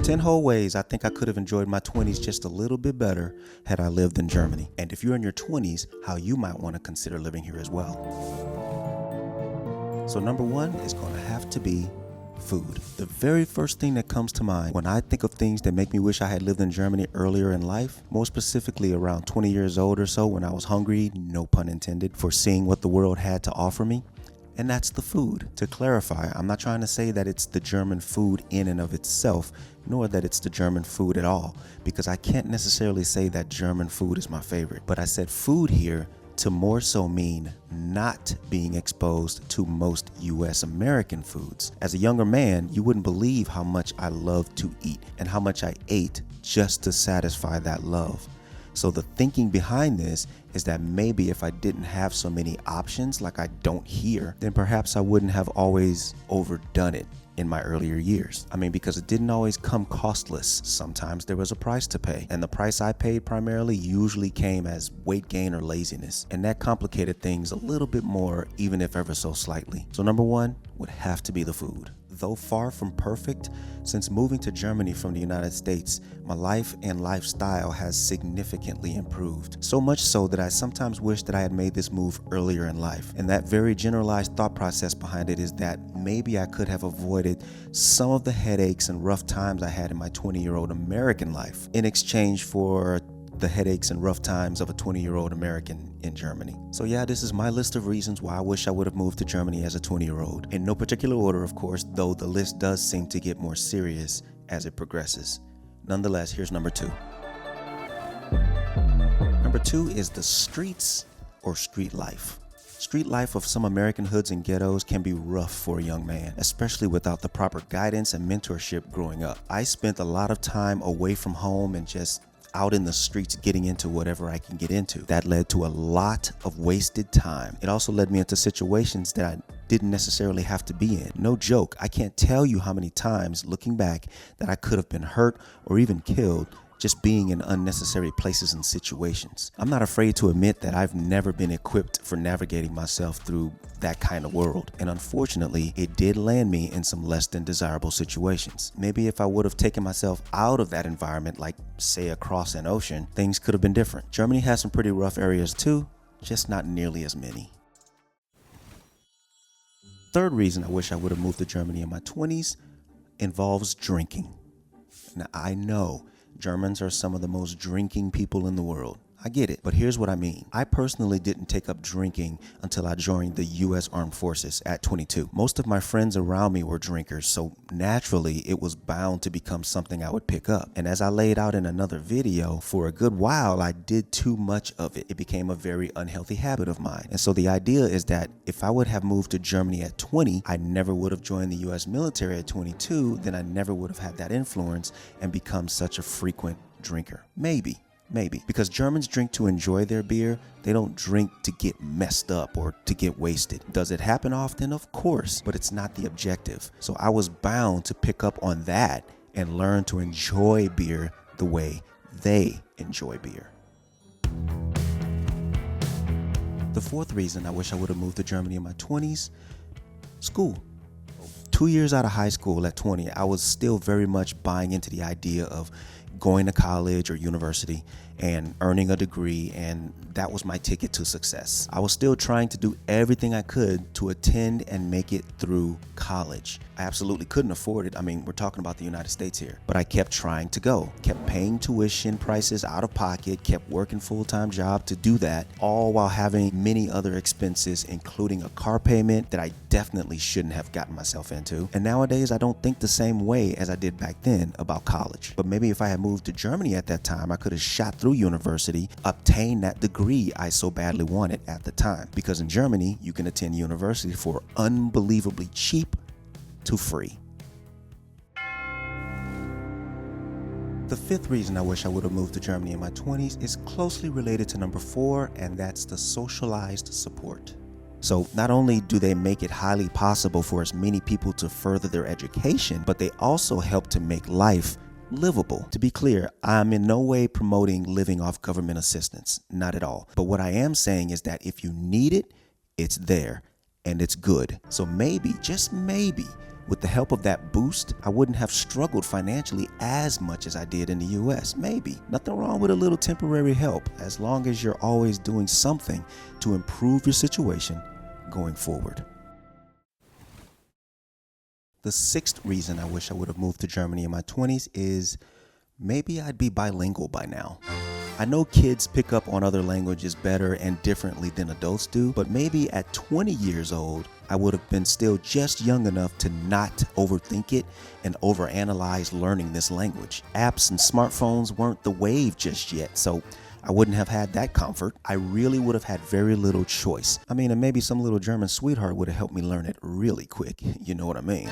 10 whole ways I think I could have enjoyed my 20s just a little bit better had I lived in Germany. And if you're in your 20s, how you might want to consider living here as well. So number one is going to have to be food. The very first thing that comes to mind when I think of things that make me wish I had lived in Germany earlier in life, more specifically around 20 years old or so when I was hungry, no pun intended, for seeing what the world had to offer me. And that's the food. To clarify, I'm not trying to say that it's the German food in and of itself, nor that it's the German food at all, because I can't necessarily say that German food is my favorite. But I said food here to more so mean not being exposed to most US American foods. As a younger man, you wouldn't believe how much I loved to eat and how much I ate just to satisfy that love. So the thinking behind this is that maybe if I didn't have so many options like I don't here, then perhaps I wouldn't have always overdone it in my earlier years. I mean, because it didn't always come costless. Sometimes there was a price to pay, and the price I paid primarily usually came as weight gain or laziness, and that complicated things a little bit more, even if ever so slightly. So number one would have to be the food. Though far from perfect, since moving to Germany from the United States, my life and lifestyle has significantly improved. So much so that I sometimes wish that I had made this move earlier in life. And that very generalized thought process behind it is that maybe I could have avoided some of the headaches and rough times I had in my 20-year-old American life in exchange for the headaches and rough times of a 20-year-old American in Germany. So yeah, this is my list of reasons why I wish I would have moved to Germany as a 20-year-old. In no particular order, of course, though the list does seem to get more serious as it progresses. Nonetheless, here's number two. Number two is the streets or street life. Street life of some American hoods and ghettos can be rough for a young man, especially without the proper guidance and mentorship growing up. I spent a lot of time away from home and just out in the streets getting into whatever I can get into. That led to a lot of wasted time. It also led me into situations that I didn't necessarily have to be in. No joke, I can't tell you how many times looking back that I could have been hurt or even killed just being in unnecessary places and situations. I'm not afraid to admit that I've never been equipped for navigating myself through that kind of world. And unfortunately, it did land me in some less than desirable situations. Maybe if I would have taken myself out of that environment, like say across an ocean, things could have been different. Germany has some pretty rough areas too, just not nearly as many. Third reason I wish I would have moved to Germany in my 20s involves drinking. Now I know Germans are some of the most drinking people in the world. I get it, but here's what I mean. I personally didn't take up drinking until I joined the U.S. Armed Forces at 22. Most of my friends around me were drinkers, so naturally it was bound to become something I would pick up. And as I laid out in another video, for a good while I did too much of it. It became a very unhealthy habit of mine. And so the idea is that if I would have moved to Germany at 20, I never would have joined the U.S. military at 22, then I never would have had that influence and become such a frequent drinker. Maybe, because Germans drink to enjoy their beer. They don't drink to get messed up or to get wasted. Does it happen often? Of course, but it's not the objective. So I was bound to pick up on that and learn to enjoy beer the way they enjoy beer. The fourth reason I wish I would have moved to Germany in my 20s, school. 2 years out of high school at 20, I was still very much buying into the idea of going to college or university and earning a degree, and that was my ticket to success. I was still trying to do everything I could to attend and make it through college. I absolutely couldn't afford it. I mean, we're talking about the United States here, but I kept trying to go, kept paying tuition prices out of pocket, kept working full-time job to do that, all while having many other expenses, including a car payment that I definitely shouldn't have gotten myself into. And nowadays, I don't think the same way as I did back then about college. But maybe if I had moved to Germany at that time, I could have shot through university, obtained that degree I so badly wanted at the time. Because in Germany, you can attend university for unbelievably cheap to free. The fifth reason I wish I would have moved to Germany in my 20s is closely related to number 4, and that's the socialized support. So not only do they make it highly possible for as many people to further their education, but they also help to make life livable. To be clear, I'm in no way promoting living off government assistance, not at all. But what I am saying is that if you need it, it's there and it's good. So maybe, just maybe, With the help of that boost, I wouldn't have struggled financially as much as I did in the US. Maybe. Nothing wrong with a little temporary help, as long as you're always doing something to improve your situation going forward. The sixth reason I wish I would have moved to Germany in my 20s is maybe I'd be bilingual by now. I know kids pick up on other languages better and differently than adults do, but maybe at 20 years old, I would have been still just young enough to not overthink it and overanalyze learning this language. Apps and smartphones weren't the wave just yet, so I wouldn't have had that comfort. I really would have had very little choice. I mean, and maybe some little German sweetheart would have helped me learn it really quick. You know what I mean?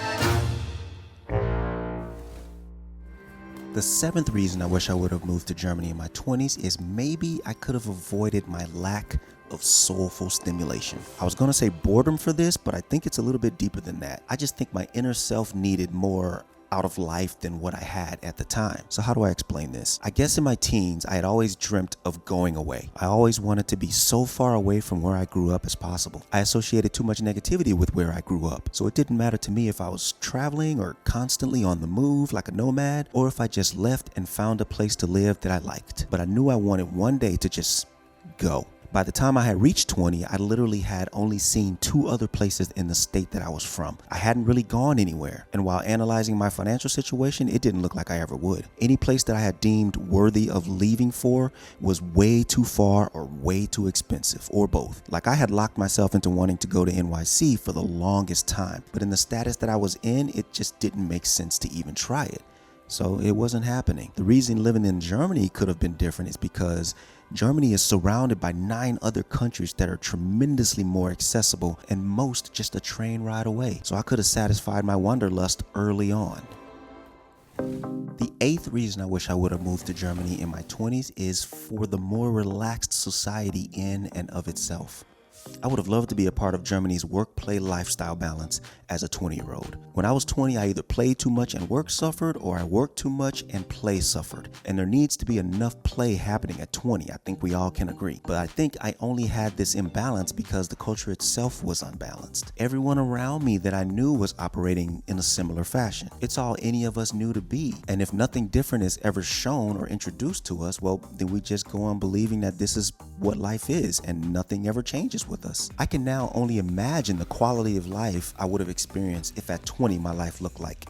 The seventh reason I wish I would have moved to Germany in my 20s is maybe I could have avoided my lack of soulful stimulation. I was gonna say boredom for this, but I think it's a little bit deeper than that. I just think my inner self needed more out of life than what I had at the time. So how do I explain this? I guess in my teens, I had always dreamt of going away. I always wanted to be so far away from where I grew up as possible. I associated too much negativity with where I grew up, so it didn't matter to me if I was traveling or constantly on the move like a nomad, or if I just left and found a place to live that I liked. But I knew I wanted one day to just go. By the time I had reached 20, I literally had only seen 2 other places in the state that I was from. I hadn't really gone anywhere, and while analyzing my financial situation, it didn't look like I ever would. Any place that I had deemed worthy of leaving for was way too far or way too expensive, or both. Like I had locked myself into wanting to go to NYC for the longest time, but in the status that I was in, it just didn't make sense to even try it. So it wasn't happening. The reason living in Germany could have been different is because Germany is surrounded by 9 other countries that are tremendously more accessible, and most just a train ride away. So I could have satisfied my wanderlust early on. The 8th reason I wish I would have moved to Germany in my 20s is for the more relaxed society in and of itself. I would have loved to be a part of Germany's work-play lifestyle balance as a 20-year-old. When I was 20, I either played too much and work suffered, or I worked too much and play suffered. And there needs to be enough play happening at 20. I think we all can agree. But I think I only had this imbalance because the culture itself was unbalanced. Everyone around me that I knew was operating in a similar fashion. It's all any of us knew to be. And if nothing different is ever shown or introduced to us, well, then we just go on believing that this is what life is and nothing ever changes with us. I can now only imagine the quality of life I would have experienced if at 20 my life looked like.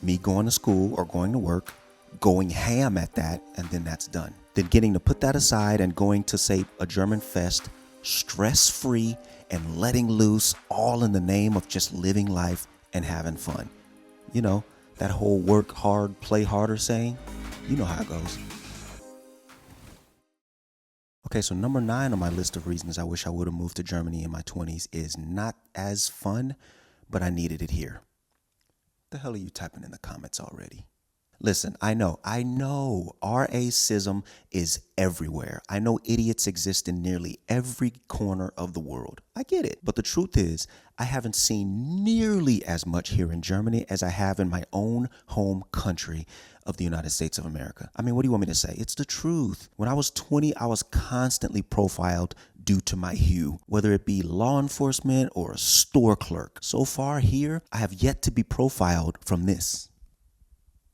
Me going to school or going to work, going ham at that, and then that's done. Then getting to put that aside and going to, say, a German fest, stress-free and letting loose, all in the name of just living life and having fun. You know, that whole work hard, play harder saying. You know how it goes. Okay, so number 9 on my list of reasons I wish I would have moved to Germany in my 20s is not as fun, but I needed it here. The hell are you typing in the comments already? Listen, I know racism is everywhere. I know idiots exist in nearly every corner of the world. I get it. But the truth is, I haven't seen nearly as much here in Germany as I have in my own home country of the United States of America. I mean, what do you want me to say? It's the truth. When I was 20, I was constantly profiled due to my hue, whether it be law enforcement or a store clerk. So far here, I have yet to be profiled from this,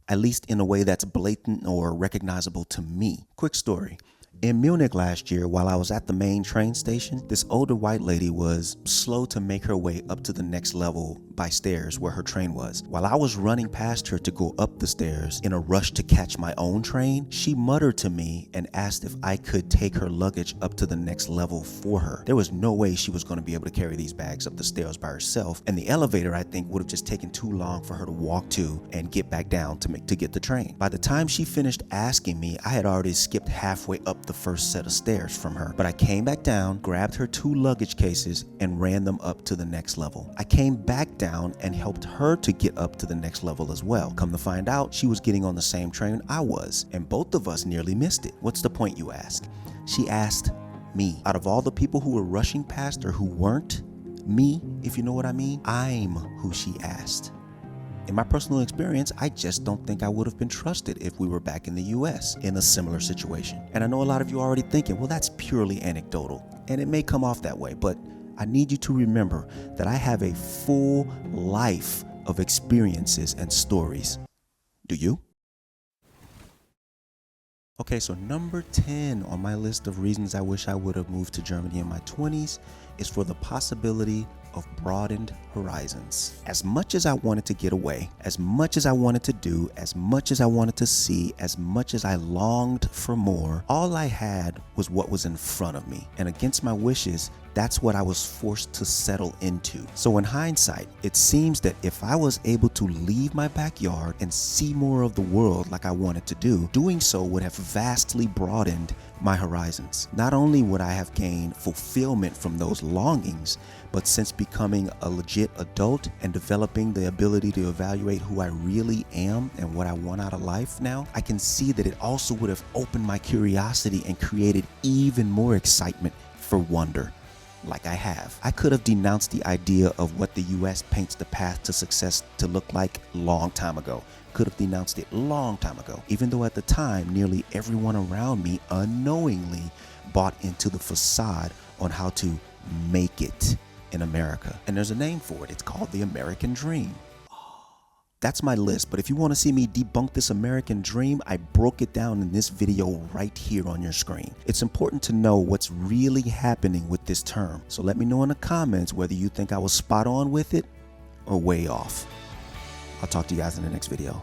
at least in a way that's blatant or recognizable to me. Quick story. In Munich last year, while I was at the main train station, this older white lady was slow to make her way up to the next level by stairs where her train was. While I was running past her to go up the stairs in a rush to catch my own train, she muttered to me and asked if I could take her luggage up to the next level for her. There was no way she was going to be able to carry these bags up the stairs by herself, and the elevator, I think, would have just taken too long for her to walk to and get back down to get the train. By the time she finished asking me, I had already skipped halfway up the first set of stairs from her. But I came back down, grabbed her 2 luggage cases, and ran them up to the next level. I came back down and helped her to get up to the next level as well. Come to find out, she was getting on the same train I was, and both of us nearly missed it. What's the point, you ask? She asked me. Out of all the people who were rushing past her who weren't me, if you know what I mean, I'm who she asked. In my personal experience, I just don't think I would have been trusted if we were back in the US in a similar situation. And I know a lot of you are already thinking, well, that's purely anecdotal. And it may come off that way, but I need you to remember that I have a full life of experiences and stories. Do you? Okay, so number 10 on my list of reasons I wish I would have moved to Germany in my 20s is for the possibility of broadened horizons. As much as I wanted to get away, as much as I wanted to do, as much as I wanted to see, as much as I longed for more, all I had was what was in front of me. And against my wishes, that's what I was forced to settle into. So in hindsight, it seems that if I was able to leave my backyard and see more of the world like I wanted to do, doing so would have vastly broadened my horizons. Not only would I have gained fulfillment from those longings, but since becoming a legit adult and developing the ability to evaluate who I really am and what I want out of life now, I can see that it also would have opened my curiosity and created even more excitement for wonder. Like I have. I could have denounced the idea of what the US paints the path to success to look like long time ago. Could have denounced it long time ago, even though at the time nearly everyone around me unknowingly bought into the facade on how to make it in America. And there's a name for it. It's called the American Dream. That's my list, but if you want to see me debunk this American dream, I broke it down in this video right here on your screen. It's important to know what's really happening with this term, so let me know in the comments whether you think I was spot on with it or way off. I'll talk to you guys in the next video.